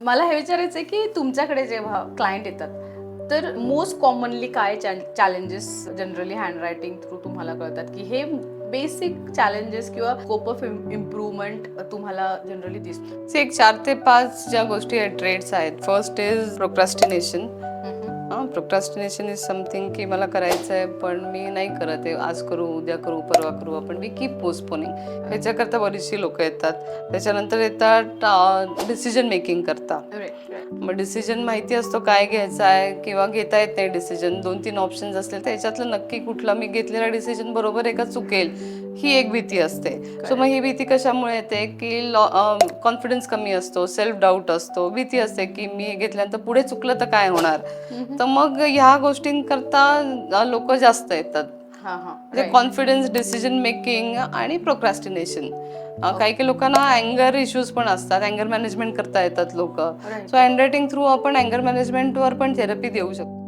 मला हे विचारायचं आहे की तुमच्याकडे जेव्हा क्लायंट येतात तर मोस्ट कॉमनली काय चॅलेंजेस जनरली हँडरायटिंग थ्रू तुम्हाला कळतात की हे बेसिक चॅलेंजेस किंवा स्कोप ऑफ इम्प्रूव्हमेंट तुम्हाला जनरली दिसतो? एक 4 ते 5 ज्या गोष्टी आहेत, ट्रेड्स आहेत. First is procrastination. Procrastination is something की मला करायचं आहे पण मी नाही करत आहे. आज करू, उद्या करू, परवा करू, आपण वी कीप पोस्टपोनिंग. ह्याच्याकरता बरीचशी लोकं येतात. त्याच्यानंतर येतात डिसिजन मेकिंग करता. मग डिसिजन माहिती असतो काय घ्यायचा आहे किंवा घेता येत नाही डिसिजन. 2-3 ऑप्शन्स असले तर याच्यातलं नक्की कुठला मी घेतलेला डिसिजन बरोबर आहे का चुकेल, ही एक भीती असते. सो मग ही भीती कशामुळे येते की कॉन्फिडन्स कमी असतो, सेल्फ डाऊट असतो, भीती असते की मी हे घेतल्यानंतर पुढे चुकलं तर काय होणार. तर मग ह्या गोष्टींकरता लोक जास्त येतात. म्हणजे कॉन्फिडन्स, डिसिजन मेकिंग आणि प्रोक्रॅस्टिनेशन. काही काही लोकांना अँगर इश्यूज पण असतात, अँगर मॅनेजमेंट करता येतात लोक. सो हँडरायटिंग थ्रू आपण अँगर मॅनेजमेंटवर पण थेरपी देऊ शकतो.